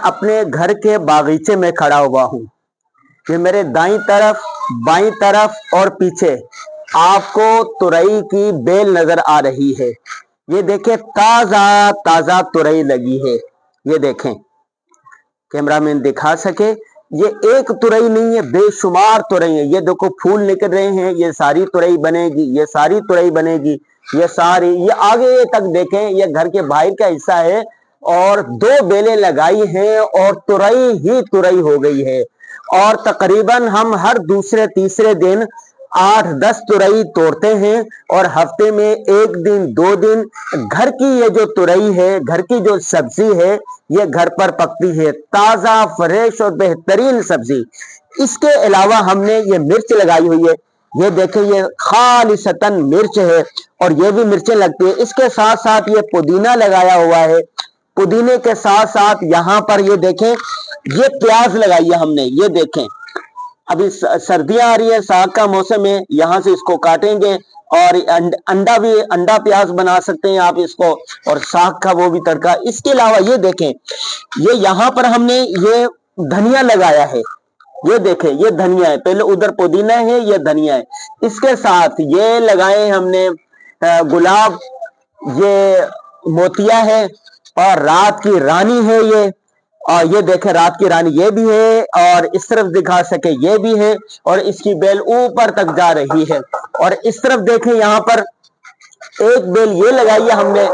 अपने घर के बागीचे में खड़ा हुआ हूँ। ये मेरे दाईं तरफ, बाईं तरफ और पीछे आपको तुरई की बेल नजर आ रही है। ये देखें, ताजा ताजा तुरई लगी है। ये देखें, कैमरामैन दिखा सके, ये एक तुरई नहीं है, बेशुमार तुरई है। ये देखो फूल निकल रहे हैं, ये सारी तुरई बनेगी, ये सारी तुरई बनेगी, ये सारी, ये आगे तक देखें, ये घर के बाहर का हिस्सा है और 2 बेलें लगाई हैं और तुरई ही तुरई हो गई है। और तकरीबन हम हर दूसरे तीसरे दिन 8-10 तुरई तोड़ते हैं और हफ्ते में 1 दिन 2 दिन घर की ये जो तुरई है, घर की जो सब्जी है, ये घर पर पकती है, ताजा फ्रेश और बेहतरीन सब्जी। इसके अलावा हमने ये मिर्च लगाई हुई है। ये देखें, ये खालिसतन मिर्च है और ये भी मिर्चें लगती है। इसके साथ साथ ये पुदीना लगाया हुआ है। पुदीने के साथ साथ यहाँ पर ये देखें, ये प्याज लगाई है हमने। ये देखें, अभी सर्दियां आ रही है, साग का मौसम है, यहाँ से इसको काटेंगे और अंडा प्याज बना सकते हैं आप इसको, और साग का वो भी तड़का। इसके अलावा ये देखें, ये यहाँ पर हमने ये धनिया लगाया है। ये देखें, ये धनिया है, पहले उधर पुदीना है, ये धनिया है। इसके साथ ये लगाए हमने गुलाब, ये मोतिया है और रात की रानी है ये। और ये देखें, रात की रानी ये भी है और इस तरफ दिखा सके ये भी है और इसकी बेल ऊपर तक जा रही है। और इस तरफ देखें, यहाँ पर एक बेल ये लगाई है हमने।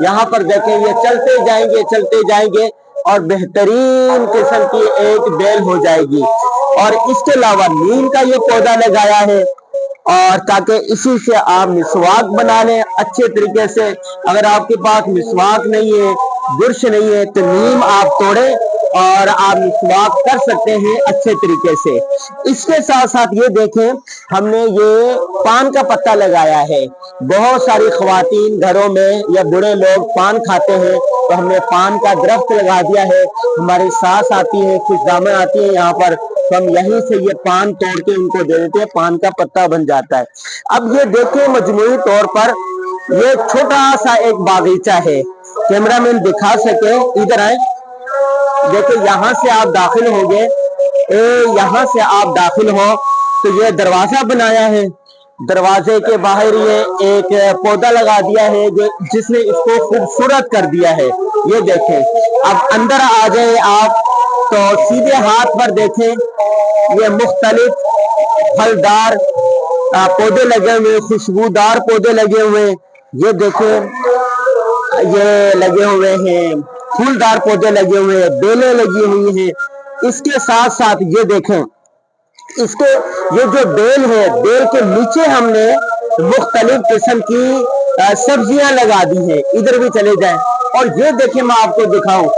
यहाँ पर देखें, ये चलते जाएंगे और बेहतरीन किस्म की एक बेल हो जाएगी। और इसके अलावा नीम का ये पौधा लगाया है और ताकि इसी से आप मिसवाक बना लें अच्छे तरीके से। अगर आपके पास मिसवाक नहीं है, बुरश नहीं है, तो नीम आप तोड़ें और आप मिसवाक कर सकते हैं अच्छे तरीके से। इसके साथ साथ ये देखें, हमने ये पान का पत्ता लगाया है। बहुत सारी ख्वातीन घरों में या बूढ़े लोग पान खाते हैं, तो हमने पान का दरख्त लगा दिया है। हमारी सास आती है, खुशदामन आती है यहाँ पर, तो हम यहीं से ये पान तोड़ के उनको दे देते हैं, पान का पत्ता बन जाता है। अब ये देखें, मजमूई तौर पर ये छोटा सा एक बागीचा है। कैमरामैन दिखा सके, इधर आए, देखो यहाँ से आप दाखिल हो गए, यहाँ से आप दाखिल हो तो ये दरवाजा बनाया है। दरवाजे के बाहर ये एक पौधा लगा दिया है जो जिसने इसको खूबसूरत कर दिया है। ये देखें, अब अंदर आ जाए आप तो सीधे हाथ पर देखें, ये मुख्तलिफ फलदार पौधे लगे हुए, खुशबूदार पौधे लगे हुए। ये देखें, ये लगे हुए हैं, फूलदार पौधे लगे हुए हैं, बेलें लगी हुई हैं। इसके साथ साथ ये देखें, इसके ये जो बेल है, बेल के नीचे हमने मुख्तलिफ किस्म की सब्जियां लगा दी हैं। इधर भी चले जाएं और ये देखें, मैं आपको दिखाऊं,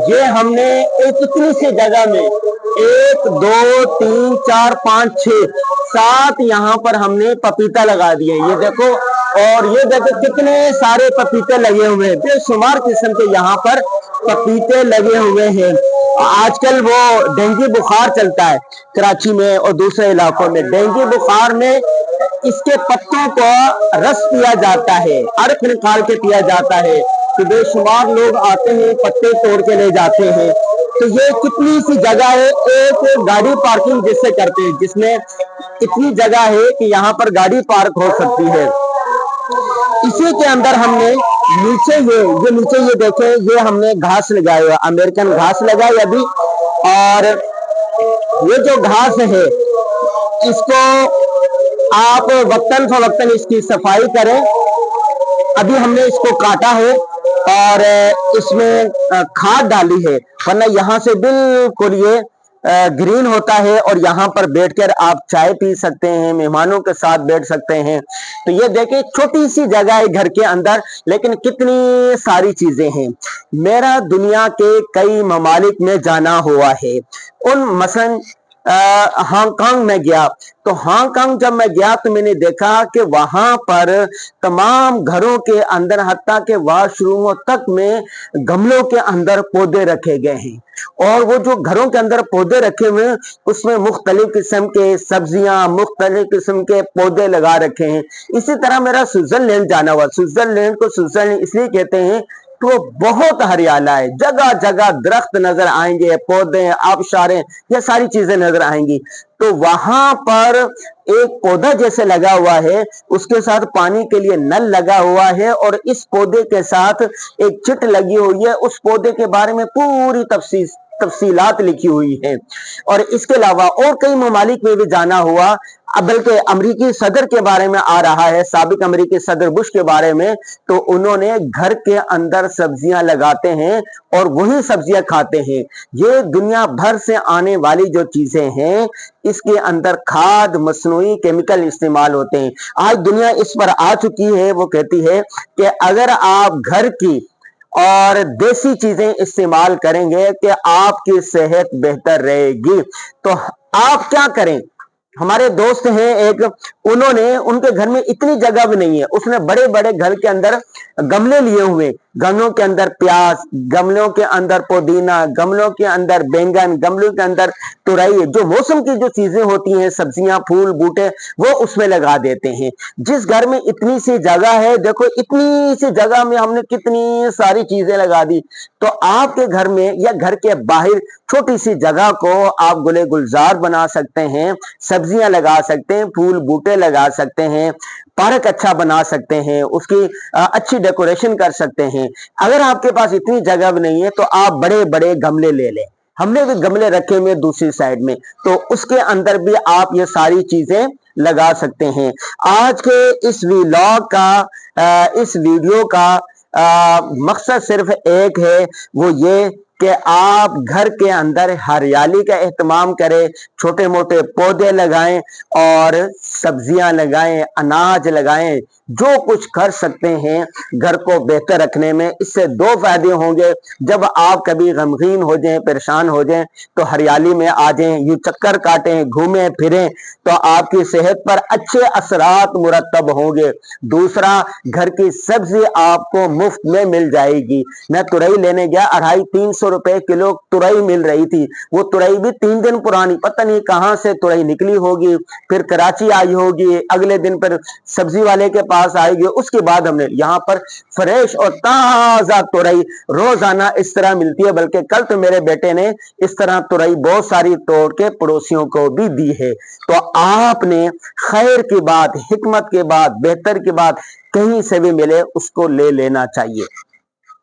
ये हमने एक इतनी सी जगह में 1 2 3 4 5 6 7 यहाँ पर हमने पपीता लगा दिए। ये देखो, और ये देखो कितने सारे पपीते लगे हुए हैं, बेशुमार किस्म के यहाँ पर पपीते लगे हुए हैं। आजकल वो डेंगू बुखार चलता है कराची में और दूसरे इलाकों में। डेंगू बुखार में इसके पत्तों को रस पिया जाता है, अर्क निकाल के पिया जाता है। तो बेशुमार लोग आते हैं, पत्ते तोड़ के ले जाते हैं। तो ये कितनी सी जगह है, एक गाड़ी पार्किंग जिससे करते हैं, जिसमें इतनी जगह है कि यहाँ पर गाड़ी पार्क हो सकती है। इसी के अंदर हमने नीचे ये देखें, ये हमने घास लगाया हुआ, अमेरिकन घास लगाई अभी। और ये जो घास है, इसको आप वक्तन फवक्तन इसकी सफाई करें। अभी हमने इसको काटा है और इसमें खाद डाली है, वरना यहाँ से बिल्कुल ये ग्रीन होता है और यहाँ पर बैठकर आप चाय पी सकते हैं, मेहमानों के साथ बैठ सकते हैं। तो ये देखिए, छोटी सी जगह है घर के अंदर, लेकिन कितनी सारी चीजें हैं। मेरा दुनिया के कई ममालिक में जाना हुआ है। उन मसलन हांगकांग में गया, तो हांगकांग जब मैं गया तो मैंने देखा कि वहां पर तमाम घरों के अंदर, हत्ता के वॉशरूमों तक में गमलों के अंदर पौधे रखे गए हैं। और वो जो घरों के अंदर पौधे रखे हुए हैं, उसमें मुख्तलिफ किस्म के सब्जियां, मुख्तलिफ किस्म के पौधे लगा रखे हैं। इसी तरह मेरा स्विट्जरलैंड जाना हुआ। स्विट्जरलैंड को स्विट्जरलैंड इसलिए कहते हैं तो बहुत हरियाला है, जगह जगह दरख्त नजर आएंगे, पौधे, आबशारें, ये सारी चीजें नजर आएंगी। तो वहां पर एक पौधा जैसे लगा हुआ है, उसके साथ पानी के लिए नल लगा हुआ है, और इस पौधे के साथ एक चिट लगी हुई है। उस पौधे के बारे में पूरी तफसीलात लिखी हुई है। और इसके अलावा और कई ममालिक में भी जाना हुआ, बल्कि अमरीकी सदर के बारे में आ रहा है, साबिक अमरीकी सदर बुश के बारे में, तो उन्होंने घर के अंदर सब्जियां लगाते हैं और वही सब्जियां खाते हैं। ये दुनिया भर से आने वाली जो चीजें हैं, इसके अंदर खाद, मसनूई केमिकल इस्तेमाल होते हैं। आज दुनिया इस पर आ चुकी है, वो कहती है कि अगर आप घर की और देसी चीजें इस्तेमाल करेंगे कि आपकी सेहत बेहतर रहेगी। तो आप क्या करें? हमारे दोस्त हैं एक, उन्होंने, उनके घर में इतनी जगह भी नहीं है, उसने बड़े बड़े घर के अंदर गमले लिए हुए, गमलों के अंदर प्याज, गमलों के अंदर पुदीना, गमलों के अंदर बैंगन, गमलों के अंदर तुरई, जो मौसम की जो चीजें होती हैं, सब्जियां, फूल, बूटे, वो उसमें लगा देते हैं। जिस घर में इतनी सी जगह है, देखो इतनी सी जगह में हमने कितनी सारी चीजें लगा दी। तो आपके घर में या घर के बाहर छोटी सी जगह को आप गुले गुलजार बना सकते हैं, सब्जियां लगा सकते हैं, फूल बूटे लगा सकते हैं, पार्क अच्छा बना सकते हैं, उसकी अच्छी डेकोरेशन कर सकते हैं। अगर आपके पास इतनी जगह भी नहीं है, तो आप बड़े बड़े गमले ले लें। हमने भी गमले रखे हुए दूसरी साइड में, तो उसके अंदर भी आप ये सारी चीजें लगा सकते हैं। आज के इस व्लॉग का, इस वीडियो का मकसद सिर्फ एक है, वो ये कि आप घर के अंदर हरियाली का एहतमाम करें, छोटे मोटे पौधे लगाएं और सब्जियां लगाएं, अनाज लगाएं, जो कुछ कर सकते हैं घर को बेहतर रखने में। इससे दो फायदे होंगे, जब आप कभी गमगीन हो जाएं, परेशान हो जाएं, तो हरियाली में आ जाएं, यूं चक्कर काटें, घूमें फिरें, तो आपकी सेहत पर अच्छे असरात मुरतब होंगे। दूसरा, घर की सब्जी आपको मुफ्त में मिल जाएगी। मैं तुरई लेने गया, 250-300 रुपए किलो तुरई मिल रही थी। वो तुरई भी 3 दिन पुरानी, पता नहीं कहां से तुरई निकली होगी, फिर कराची आई होगी, अगले दिन पर सब्जी वाले के पास आएगी, उसके बाद हमने यहाँ पर फ्रेश और ताजा तुरई रोजाना इस तरह मिलती है। बल्कि कल तो मेरे बेटे ने इस तरह तुरई बहुत सारी तोड़ के पड़ोसियों को भी दी है। तो आपने खैर की बात, हिकमत की बात, बेहतर की बात कहीं से भी मिले, उसको ले लेना चाहिए।